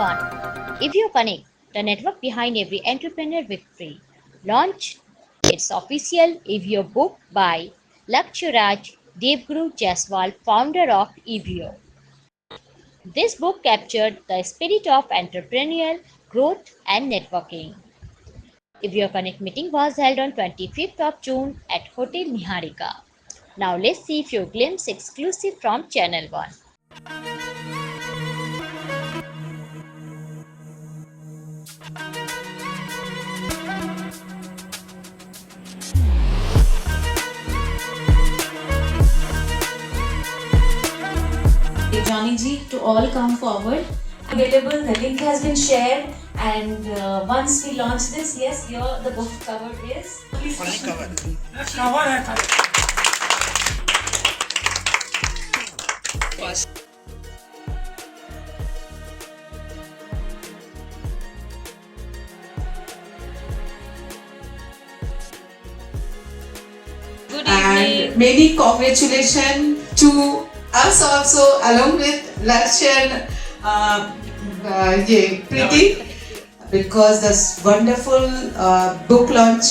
one. Evio Connect, the network behind every entrepreneur victory, launched its official Evio book by Lakshuraj Devguru Jaiswal, founder of Evio. This book captured the spirit of entrepreneurial growth and networking. Evio Connect meeting was held on 25th of June at Hotel Niharika. Now let's see few glimpses exclusive from Channel 1. Johnny Ji to all come forward. Available, the link has been shared, and once we launch this, yes, here the book cover is. Please and many congratulations to us also along with Lakshyan Preeti, because this wonderful book launch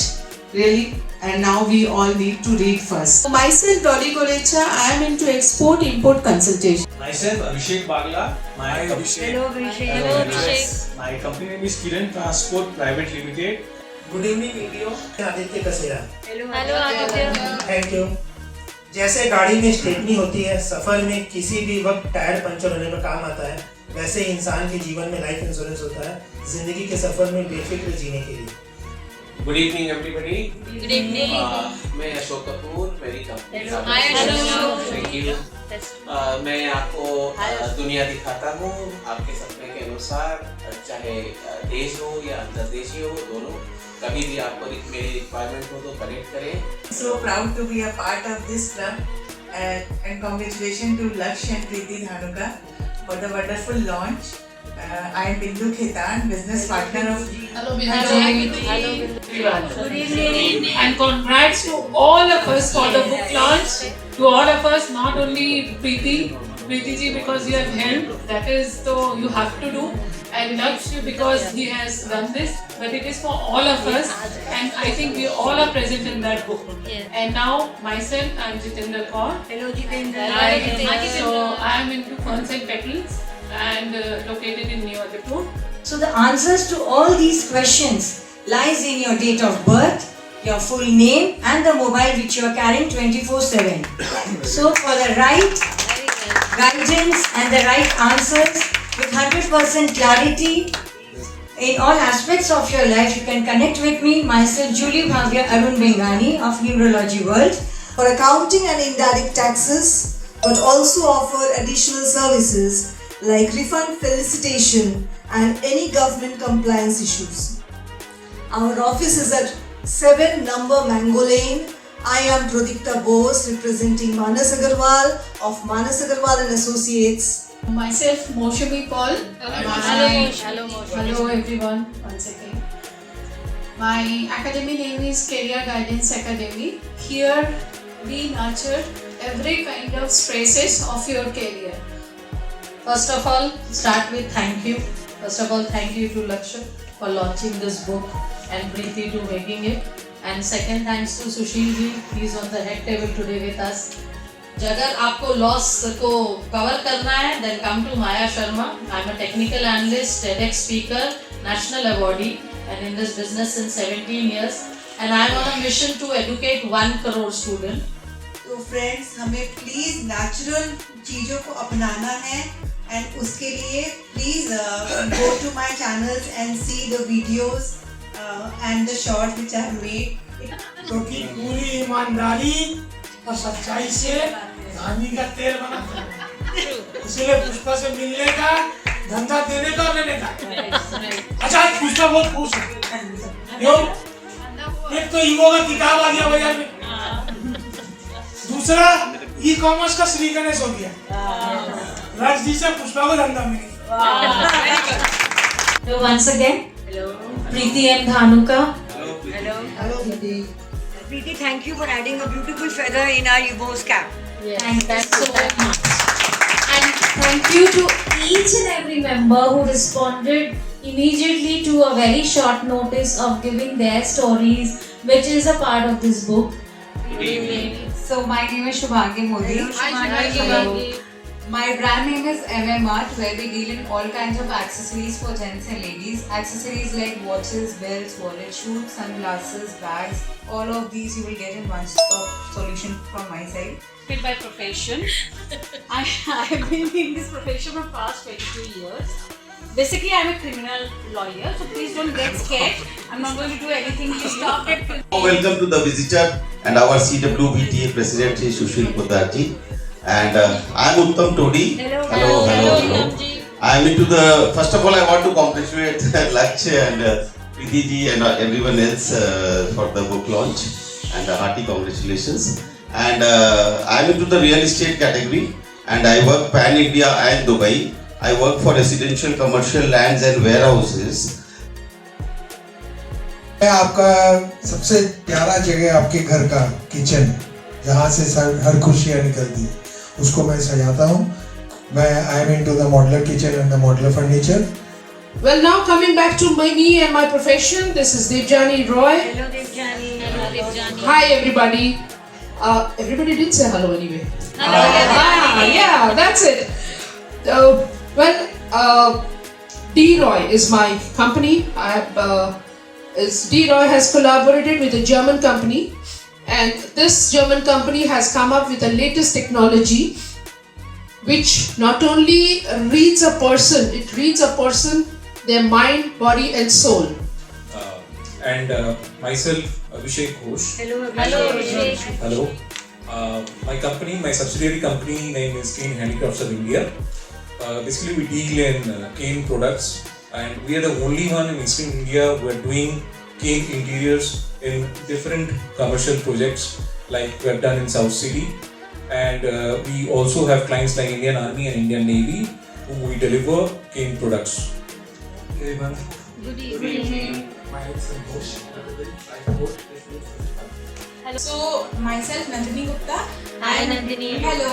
really, and now we all need to read first. Myself Dolly Kolecha, I am into export import consultation. Myself Abhishek Bagla. Hello Abhishek. Hello Abhishek. My company name is Kiran Transport Private Limited. Good evening video Aditya Kasera. Hello Aditya. Thank you. जैसे गाड़ी में stepney होती है, सफर में किसी भी वक्त tyre puncture होने पर काम आता है, वैसे इंसान के जीवन में लाइफ इंश्योरेंस होता है, जिंदगी के सफर में बेफिक्र जीने के लिए। Good evening everybody. Good evening. मैं अशोक कपूर, मेरी कंपनी। Thank you. मैं आपको दुनिया दिखाता हूँ आपके सपने के अनुसार, चाहे देश हो या अंतर्देशीय हो, दोनों कभी भी आपको मेरी रिक्वायरमेंट हो तो कनेक्ट करें। So proud to be a part of this club, and congratulations to Laksh and Preeti Dhanuka for the wonderful launch. I am Bindu Khetan, business partner of. Hello everyone. Good evening. And congrats to all of us for the book launch. To all of us, not only Preeti ji, because you have helped, that is so you have to do, and Laksh because he has done this, but it is for all of us, and I think we all are present in that book. Yes. And now myself, I am Jitendra Kaur. Hello Jitendra. So I am into Ferns and Petals and located in New Adipur. So the answers to all these questions lies in your date of birth, your full name and the mobile which you are carrying 24/7. So for the right guidance and the right answers with 100% clarity in all aspects of your life, you can connect with me, myself Julie Bhavya Arun Bengani of Numerology World. For accounting and indirect taxes, but also offer additional services like refund felicitation and any government compliance issues. Our office is at 7 number Mango Lane. I am Prodikta Bose representing Manas Agarwal of Manas Agarwal and Associates. Myself Moshami Paul. Hello everyone once again. My academy name is Career Guidance Academy. Here we nurture every kind of stresses of your career. First of all, start with thank you. First of all, thank you to Lakshya for launching this book and Preeti to making it. And second, thanks to Sushil ji, he is on the head table today with us. अगर आपको loss को cover करना है, then come to Maya Sharma. I'm a technical analyst, TEDx speaker, national awardee, and in this business since 17 years. And I'm on a mission to educate 1 crore student. तो friends, हमें please natural चीज़ों को अपनाना है, and उसके लिए please go to my channels and see the videos and the shorts which I have made. क्योंकि पूरी ईमानदारी और सच्चाई से धानी का तेल बनाता है, इसलिए पुष्पा से मिलने का, धंधा देने का और लेने का। अच्छा, पुष्पा बहुत खुश है, क्यों? एक तो ईगो का किताब आ गया बाजार में, दूसरा ई कॉमर्स का श्री गणेश हो गया, राजदी से पुष्पा को धंधा मिल गया। So once again, Preeti and Dhanuka. Hello Preeti. Preeti, thank you for adding a beautiful feather in our Evo's cap. Yes, thank you so much. And Thank you to each and every member who responded immediately to a very short notice of giving their stories, which is a part of this book. So my name is Shubhangi Modi. Hello. My brand name is MM Art, where we deal in all kinds of accessories for gents and ladies. Accessories like watches, belts, wallet, shoes, sunglasses, bags. All of these you will get in one-stop solution from my side. By profession, I have been in this profession for past 22 years. Basically, I'm a criminal lawyer, so please don't get scared. I'm not going to do anything to stop it. Welcome to the visitor and our CWBTA President Sushil Poddar ji. And I'm Uttam Todi. Hello. I'm into the. First of all, I want to congratulate Lakshya and Preeti ji and everyone else for the book launch and hearty congratulations. And I'm into the real estate category and I work pan India and Dubai. I work for residential, commercial lands and warehouses. आपका सबसे प्यारा जगह आपके घर का kitchen, जहाँ से हर खुशियाँ निकलती है, उसको मैं सजाता हूँ. I am into the modular kitchen and the modular furniture. Well, now coming back to me and my profession, this is Devjani Roy. Hello Devjani. Hello Devjani. Hi everybody. Everybody did say hello anyway. Hello. Yeah, that's it. D-Roy is my company. D-Roy has collaborated with a German company, and this German company has come up with the latest technology which not only reads a person, it reads a person, their mind, body and soul. Myself, Abhishek Ghosh. Hello Abhishek. Hello. My subsidiary company name is Cane Handicrafts of India. Basically, we deal in cane products, and we are the only one in Eastern India who are doing cane interiors in different commercial projects, like we have done in South City. And we also have clients like Indian Army and Indian Navy, whom we deliver cane products. Good evening. My name is Santosh. Hello. So myself Nandini Gupta. Hi Nandini. Hello.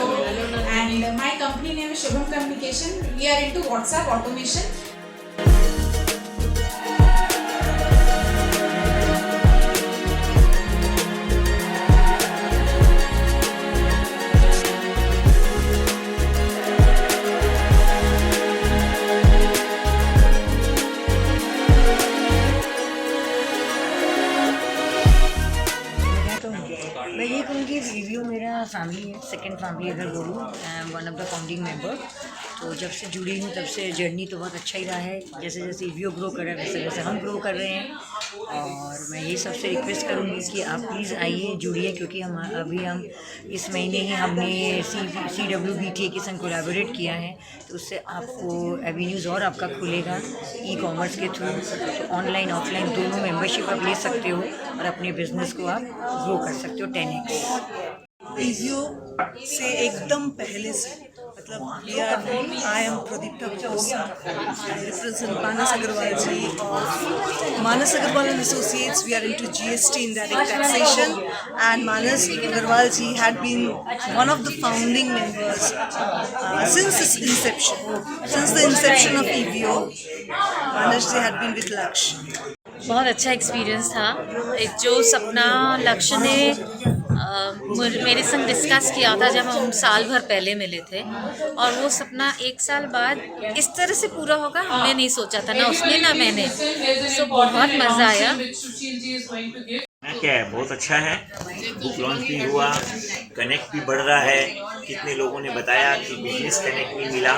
And my company name is Shubham Communication. We are into WhatsApp automation. मैं ये कहूँगी review मेरा family है, second family अगर बोलूँ, I am one of the founding member. तो जब से जुड़ी हूँ तब से जर्नी तो बहुत अच्छा ही रहा है. जैसे जैसे रिव्यू ग्रो कर रहा है वैसे वैसे हम ग्रो कर रहे हैं. और मैं ये सबसे रिक्वेस्ट करूँगी कि आप प्लीज़ आइए, जुड़िए, क्योंकि हम इस महीने ही हमने CWBTA के संग कोलैबोरेट किया है. तो उससे आपको एवेन्यूज़ और आपका खुलेगा ई कॉमर्स के थ्रू. तो ऑनलाइन ऑफलाइन दोनों मेंबरशिप आप ले सकते हो और अपने बिजनेस को आप ग्रो कर सकते हो 10x. ईवीओ से एकदम पहले से, मतलब I am Pradipta Ghosh, I represent Manas Agarwal ji और Manas Agarwal and Associates. We are into GST, indirect taxation, and Manas Agarwal ji had been one of the founding members since its inception. Since the inception of EVO, Manas ji had been with Lakshya. बहुत अच्छा experience था. एक जो सपना लक्ष्य ने मेरे संग डिस्कस किया था जब हम साल भर पहले मिले थे, और वो सपना एक साल बाद इस तरह से पूरा होगा हमने नहीं सोचा था, ना उसने ना मैंने. तो बहुत मज़ा आया. क्या है, बहुत अच्छा है. बुक लॉन्च भी हुआ, कनेक्ट भी बढ़ रहा है. कितने लोगों ने बताया कि बिजनेस कनेक्ट नहीं मिला,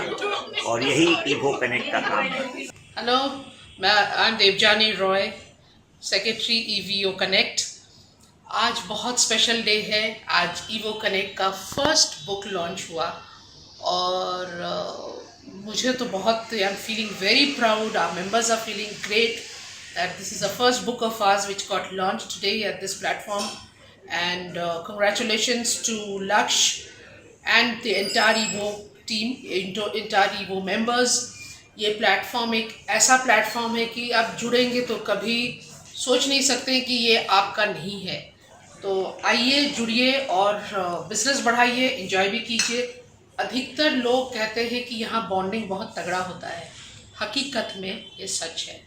और यही ईवो कनेक्ट का काम है. Hello, I am Devjani Roy, secretary EVO connect. आज बहुत स्पेशल डे है. आज EVO कनेक्ट का फर्स्ट बुक लॉन्च हुआ, और मुझे तो बहुत, I am feeling very proud. Our members are feeling great that this is the first book of ours which got launched today at this platform, and congratulations to Laksh and the entire EVO team, entire EVO members. ये platform एक ऐसा platform है कि आप जुड़ेंगे तो कभी सोच नहीं सकते कि ये आपका नहीं है. तो आइए, जुड़िए और बिजनेस बढ़ाइए, एंजॉय भी कीजिए. अधिकतर लोग कहते हैं कि यहाँ बॉन्डिंग बहुत तगड़ा होता है, हकीकत में ये सच है।